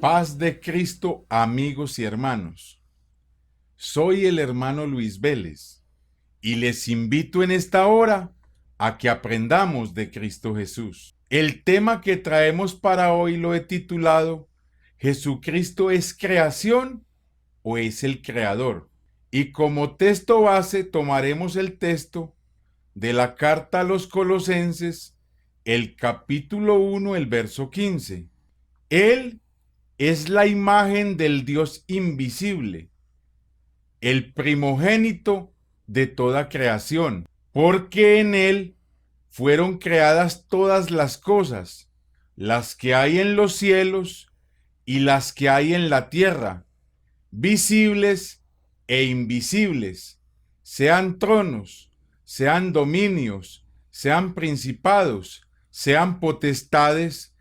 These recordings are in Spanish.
Paz de Cristo, amigos y hermanos. Soy el hermano Luis Vélez y les invito en esta hora a que aprendamos de Cristo Jesús. El tema que traemos para hoy lo he titulado ¿Jesucristo es creación o es el creador? Y como texto base tomaremos el texto de la carta a los Colosenses, el capítulo 1, el verso 15. Él es la imagen del Dios invisible, el primogénito de toda creación, porque en él fueron creadas todas las cosas, las que hay en los cielos y las que hay en la tierra, visibles e invisibles, sean tronos, sean dominios, sean principados, sean potestades.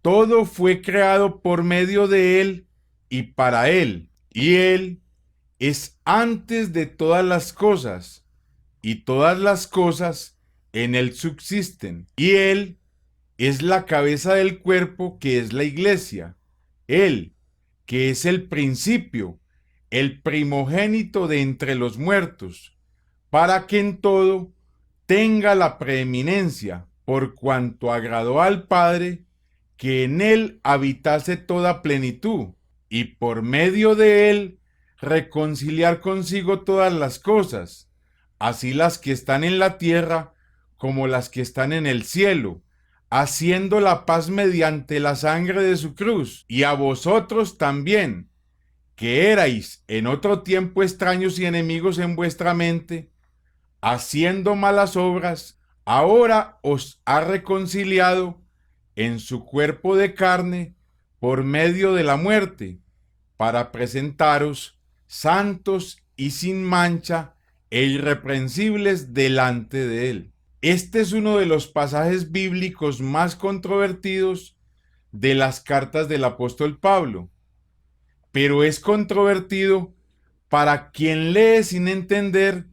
Todo fue creado por medio de Él y para Él. Y Él es antes de todas las cosas, y todas las cosas en Él subsisten. Y Él es la cabeza del cuerpo, que es la iglesia. Él, que es el principio, el primogénito de entre los muertos, para que en todo tenga la preeminencia, por cuanto agradó al Padre que en él habitase toda plenitud, y por medio de él reconciliar consigo todas las cosas, así las que están en la tierra como las que están en el cielo, haciendo la paz mediante la sangre de su cruz. Y a vosotros también, que erais en otro tiempo extraños y enemigos en vuestra mente, haciendo malas obras, ahora os ha reconciliado en su cuerpo de carne por medio de la muerte, para presentaros santos y sin mancha e irreprensibles delante de él. Este es uno de los pasajes bíblicos más controvertidos de las cartas del apóstol Pablo, pero es controvertido para quien lee sin entender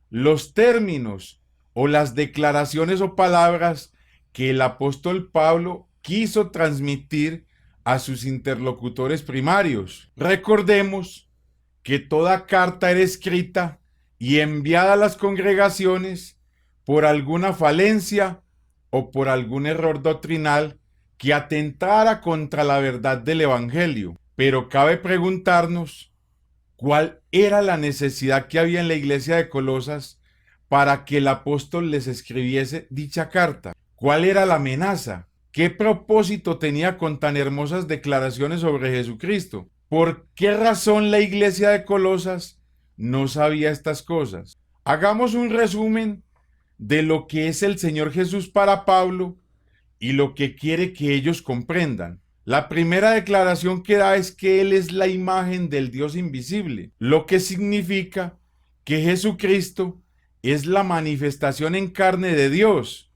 los términos o las declaraciones o palabras que el apóstol Pablo quiso transmitir a sus interlocutores primarios. Recordemos que toda carta era escrita y enviada a las congregaciones por alguna falencia o por algún error doctrinal que atentara contra la verdad del Evangelio. Pero cabe preguntarnos, ¿cuál era la necesidad que había en la iglesia de Colosas para que el apóstol les escribiese dicha carta? ¿Cuál era la amenaza? ¿Qué propósito tenía con tan hermosas declaraciones sobre Jesucristo? ¿Por qué razón la iglesia de Colosas no sabía estas cosas? Hagamos un resumen de lo que es el Señor Jesús para Pablo y lo que quiere que ellos comprendan. La primera declaración que da es que Él es la imagen del Dios invisible, lo que significa que Jesucristo es la manifestación en carne de Dios.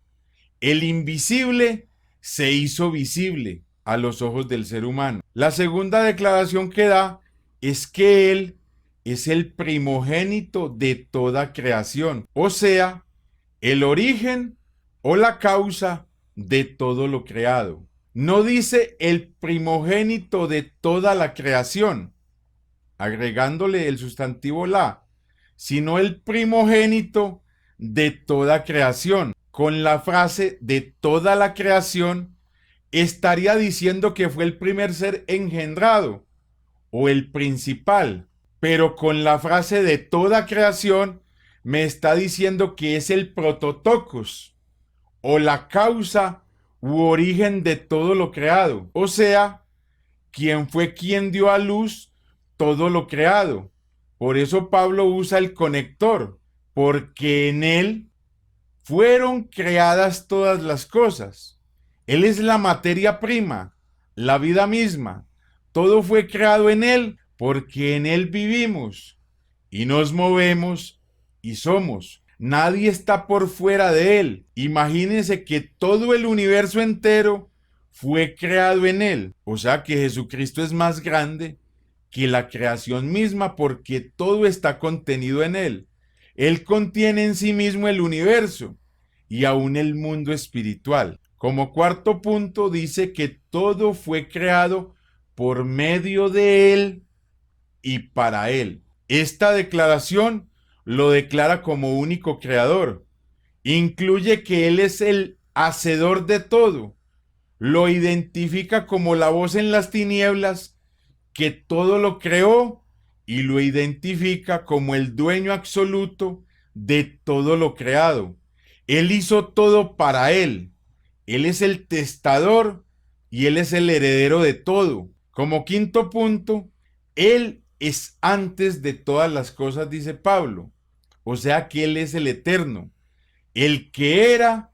El invisible se hizo visible a los ojos del ser humano. La segunda declaración que da es que Él es el primogénito de toda creación, o sea, el origen o la causa de todo lo creado. No dice el primogénito de toda la creación, agregándole el sustantivo la, sino el primogénito de toda creación. Con la frase de toda la creación, estaría diciendo que fue el primer ser engendrado o el principal, pero con la frase de toda creación me está diciendo que es el prototokos o la causa u origen de todo lo creado, o sea, quien dio a luz todo lo creado. Por eso Pablo usa el conector, porque en él fueron creadas todas las cosas. Él es la materia prima, la vida misma. Todo fue creado en él, porque en él vivimos y nos movemos y somos. Nadie está por fuera de él. Imagínense que todo el universo entero fue creado en él. O sea que Jesucristo es más grande que la creación misma, porque todo está contenido en él. Él contiene en sí mismo el universo y aún el mundo espiritual. Como cuarto punto dice que todo fue creado por medio de Él y para Él. Esta declaración lo declara como único creador. Incluye que Él es el hacedor de todo. Lo identifica como la voz en las tinieblas que todo lo creó y lo identifica como el dueño absoluto de todo lo creado. Él hizo todo para Él. Él es el testador y Él es el heredero de todo. Como quinto punto, Él es antes de todas las cosas, dice Pablo. O sea que Él es el eterno, el que era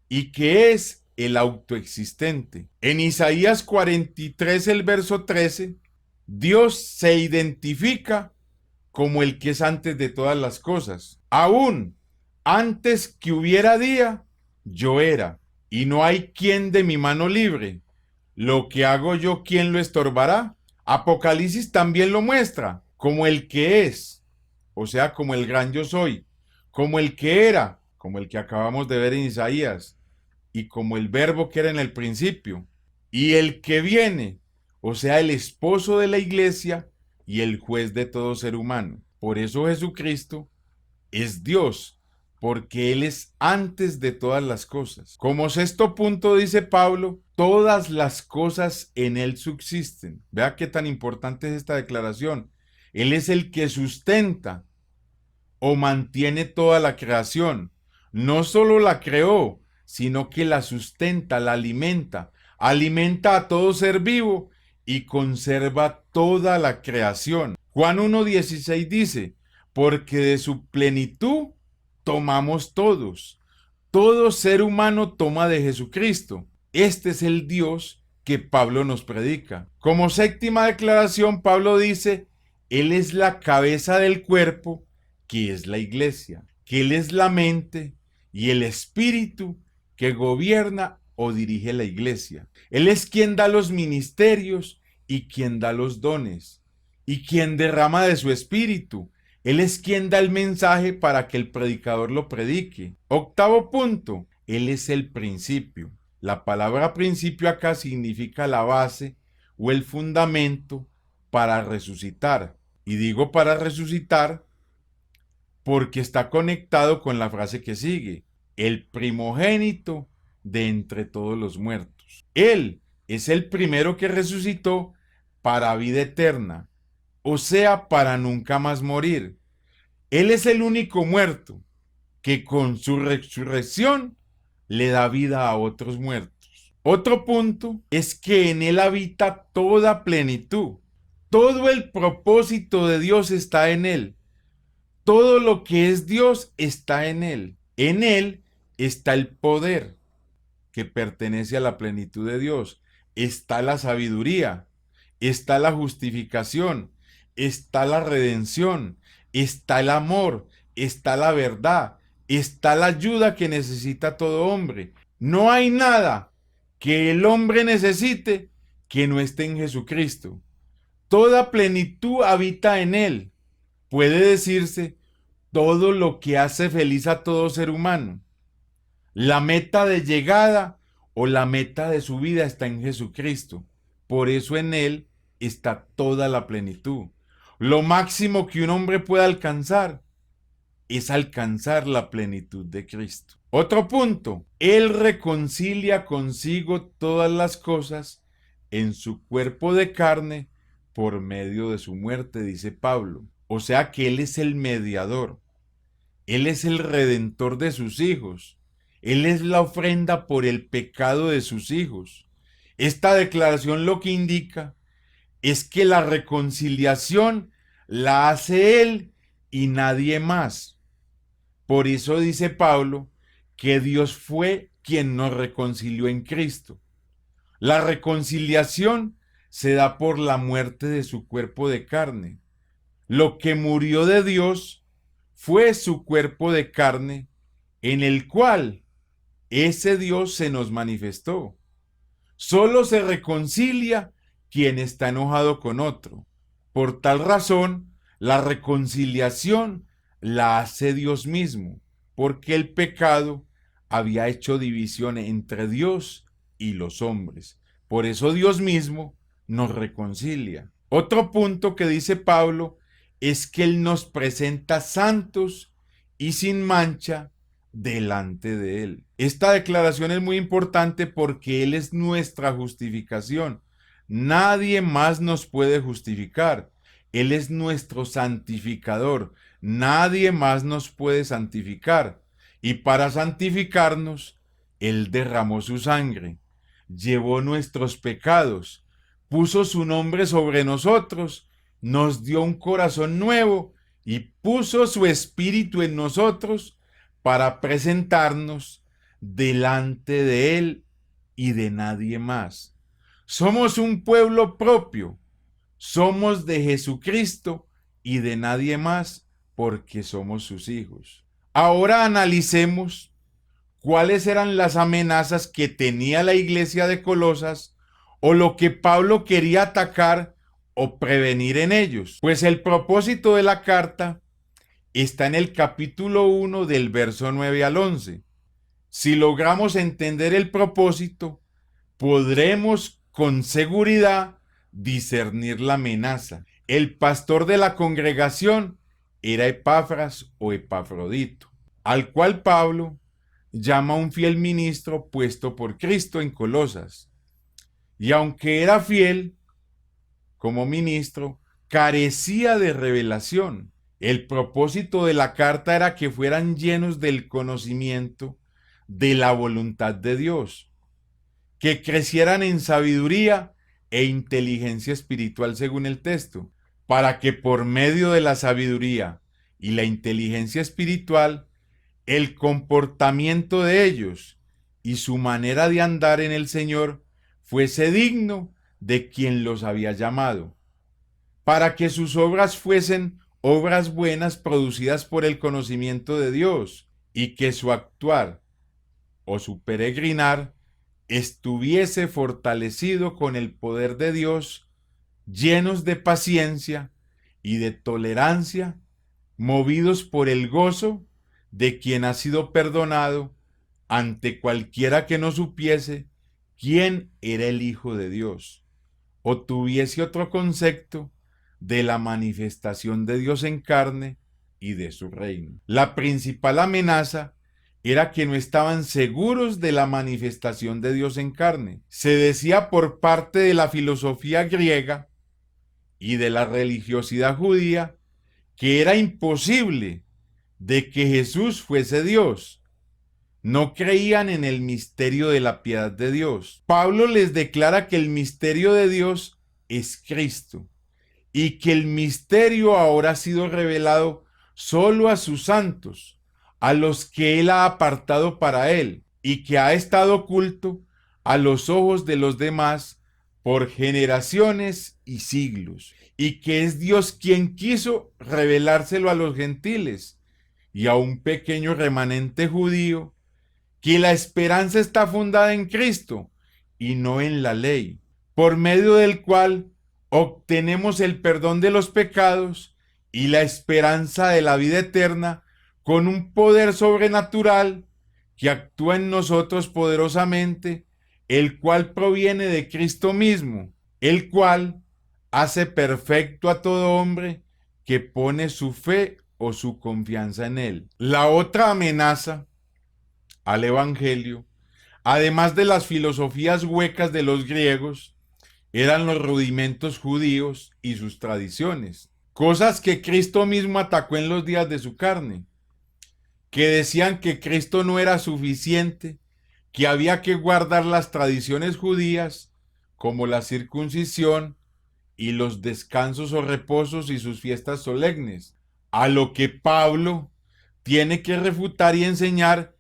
y que es el autoexistente. En Isaías 43, el verso 13, Dios se identifica como el que es antes de todas las cosas. Aún antes que hubiera día, yo era, y no hay quien de mi mano libre. Lo que hago yo, ¿quién lo estorbará? Apocalipsis también lo muestra, como el que es, o sea, como el gran yo soy, como el que era, como el que acabamos de ver en Isaías, y como el verbo que era en el principio, y el que viene, o sea, el esposo de la iglesia y el juez de todo ser humano. Por eso Jesucristo es Dios, porque Él es antes de todas las cosas. Como sexto punto dice Pablo, todas las cosas en Él subsisten. Vea qué tan importante es esta declaración. Él es el que sustenta o mantiene toda la creación. No solo la creó, sino que la sustenta, la alimenta, alimenta a todo ser vivo y conserva toda la creación. Juan 1:16 dice, porque de su plenitud tomamos todos. Todo ser humano toma de Jesucristo. Este es el Dios que Pablo nos predica. Como séptima declaración, Pablo dice, Él es la cabeza del cuerpo, que es la iglesia, que Él es la mente y el espíritu que gobierna o dirige la iglesia. Él es quien da los ministerios y quien da los dones y quien derrama de su espíritu. Él es quien da el mensaje para que el predicador lo predique. Octavo punto, Él es el principio. La palabra principio acá significa la base o el fundamento para resucitar. Y digo para resucitar porque está conectado con la frase que sigue, el primogénito de entre todos los muertos. Él es el primero que resucitó para vida eterna, o sea, para nunca más morir. Él es el único muerto que con su resurrección le da vida a otros muertos. Otro punto es que en Él habita toda plenitud. Todo el propósito de Dios está en Él. Todo lo que es Dios está en Él. En Él está el poder que pertenece a la plenitud de Dios. Está la sabiduría, está la justificación, está la redención, está el amor, está la verdad, está la ayuda que necesita todo hombre. No hay nada que el hombre necesite que no esté en Jesucristo. Toda plenitud habita en Él. Puede decirse todo lo que hace feliz a todo ser humano. La meta de llegada o la meta de su vida está en Jesucristo. Por eso en Él está toda la plenitud. Lo máximo que un hombre puede alcanzar es alcanzar la plenitud de Cristo. Otro punto, Él reconcilia consigo todas las cosas en su cuerpo de carne por medio de su muerte, dice Pablo. O sea que Él es el mediador. Él es el redentor de sus hijos. Él es la ofrenda por el pecado de sus hijos. Esta declaración lo que indica es que la reconciliación la hace Él y nadie más. Por eso dice Pablo que Dios fue quien nos reconcilió en Cristo. La reconciliación se da por la muerte de su cuerpo de carne. Lo que murió de Dios fue su cuerpo de carne, en el cual ese Dios se nos manifestó. Solo se reconcilia quien está enojado con otro. Por tal razón, la reconciliación la hace Dios mismo, porque el pecado había hecho división entre Dios y los hombres. Por eso Dios mismo nos reconcilia. Otro punto que dice Pablo es que Él nos presenta santos y sin mancha delante de Él. Esta declaración es muy importante porque Él es nuestra justificación. Nadie más nos puede justificar. Él es nuestro santificador. Nadie más nos puede santificar. Y para santificarnos, Él derramó su sangre, llevó nuestros pecados, puso su nombre sobre nosotros, nos dio un corazón nuevo y puso su espíritu en nosotros para presentarnos delante de Él y de nadie más. Somos un pueblo propio, somos de Jesucristo y de nadie más porque somos sus hijos. Ahora analicemos cuáles eran las amenazas que tenía la iglesia de Colosas o lo que Pablo quería atacar o prevenir en ellos. Pues el propósito de la carta está en el capítulo 1 del verso 9 al 11. Si logramos entender el propósito, podremos con seguridad discernir la amenaza. El pastor de la congregación era Epafras o Epafrodito, al cual Pablo llama un fiel ministro puesto por Cristo en Colosas. Y aunque era fiel como ministro, carecía de revelación. El propósito de la carta era que fueran llenos del conocimiento de la voluntad de Dios, que crecieran en sabiduría e inteligencia espiritual según el texto, para que por medio de la sabiduría y la inteligencia espiritual, el comportamiento de ellos y su manera de andar en el Señor fuese digno de quien los había llamado, para que sus obras fuesen obras buenas producidas por el conocimiento de Dios y que su actuar o su peregrinar estuviese fortalecido con el poder de Dios, llenos de paciencia y de tolerancia, movidos por el gozo de quien ha sido perdonado ante cualquiera que no supiese quién era el Hijo de Dios, o tuviese otro concepto de la manifestación de Dios en carne y de su reino. La principal amenaza era que no estaban seguros de la manifestación de Dios en carne. Se decía por parte de la filosofía griega y de la religiosidad judía que era imposible de que Jesús fuese Dios. No creían en el misterio de la piedad de Dios. Pablo les declara que el misterio de Dios es Cristo y que el misterio ahora ha sido revelado solo a sus santos, a los que Él ha apartado para Él, y que ha estado oculto a los ojos de los demás por generaciones y siglos, y que es Dios quien quiso revelárselo a los gentiles y a un pequeño remanente judío, que la esperanza está fundada en Cristo y no en la ley, por medio del cual obtenemos el perdón de los pecados y la esperanza de la vida eterna con un poder sobrenatural que actúa en nosotros poderosamente, el cual proviene de Cristo mismo, el cual hace perfecto a todo hombre que pone su fe o su confianza en Él. La otra amenaza al Evangelio, además de las filosofías huecas de los griegos, eran los rudimentos judíos y sus tradiciones, cosas que Cristo mismo atacó en los días de su carne, que decían que Cristo no era suficiente, que había que guardar las tradiciones judías, como la circuncisión y los descansos o reposos y sus fiestas solemnes, a lo que Pablo tiene que refutar y enseñar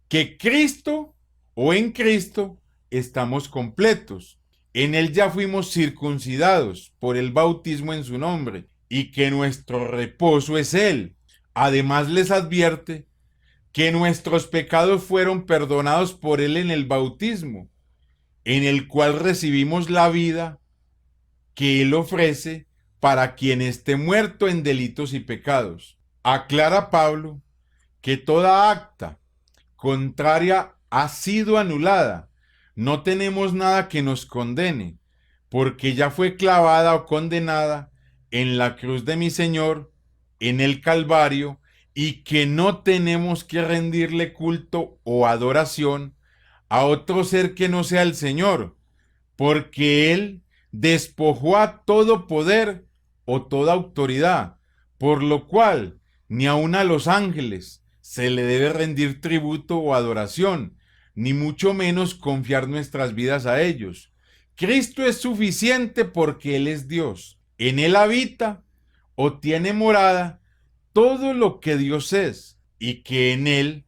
que Cristo o en Cristo estamos completos. En Él ya fuimos circuncidados por el bautismo en su nombre y que nuestro reposo es Él. Además les advierte que nuestros pecados fueron perdonados por Él en el bautismo, en el cual recibimos la vida que Él ofrece para quien esté muerto en delitos y pecados. Aclara Pablo que toda acta contraria ha sido anulada. No tenemos nada que nos condene, porque ya fue clavada o condenada en la cruz de mi Señor, en el Calvario, y que no tenemos que rendirle culto o adoración a otro ser que no sea el Señor, porque Él despojó a todo poder o toda autoridad, por lo cual ni aun a los ángeles se le debe rendir tributo o adoración, ni mucho menos confiar nuestras vidas a ellos. Cristo es suficiente porque Él es Dios. En Él habita o tiene morada todo lo que Dios es, y que en Él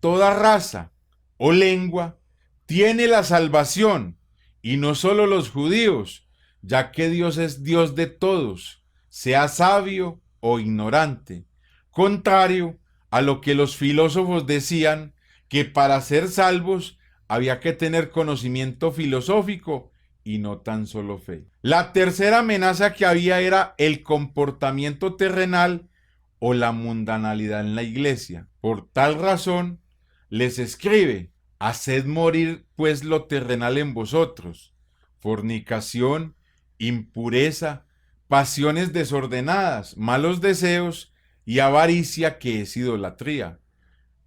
toda raza o lengua tiene la salvación, y no solo los judíos, ya que Dios es Dios de todos, sea sabio o ignorante, contrario a lo que los filósofos decían, que para ser salvos había que tener conocimiento filosófico y no tan solo fe. La tercera amenaza que había era el comportamiento terrenal o la mundanalidad en la iglesia. Por tal razón, les escribe: haced morir pues lo terrenal en vosotros: fornicación, impureza, pasiones desordenadas, malos deseos y avaricia, que es idolatría,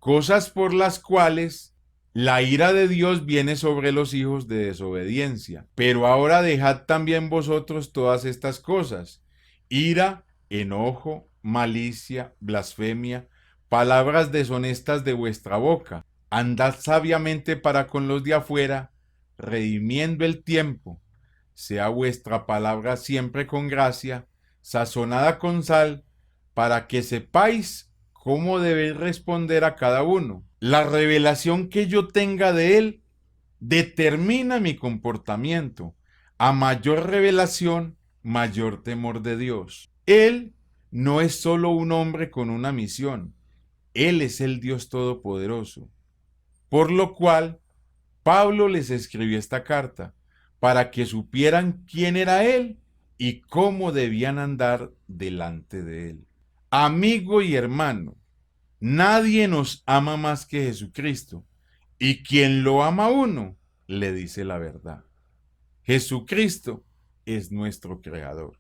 cosas por las cuales la ira de Dios viene sobre los hijos de desobediencia. Pero ahora dejad también vosotros todas estas cosas: ira, enojo, malicia, blasfemia, palabras deshonestas de vuestra boca. Andad sabiamente para con los de afuera, redimiendo el tiempo. Sea vuestra palabra siempre con gracia, sazonada con sal, para que sepáis cómo debéis responder a cada uno. La revelación que yo tenga de Él determina mi comportamiento. A mayor revelación, mayor temor de Dios. Él no es solo un hombre con una misión. Él es el Dios Todopoderoso. Por lo cual, Pablo les escribió esta carta, para que supieran quién era Él y cómo debían andar delante de Él. Amigo y hermano, nadie nos ama más que Jesucristo, y quien lo ama a uno, le dice la verdad. Jesucristo es nuestro Creador.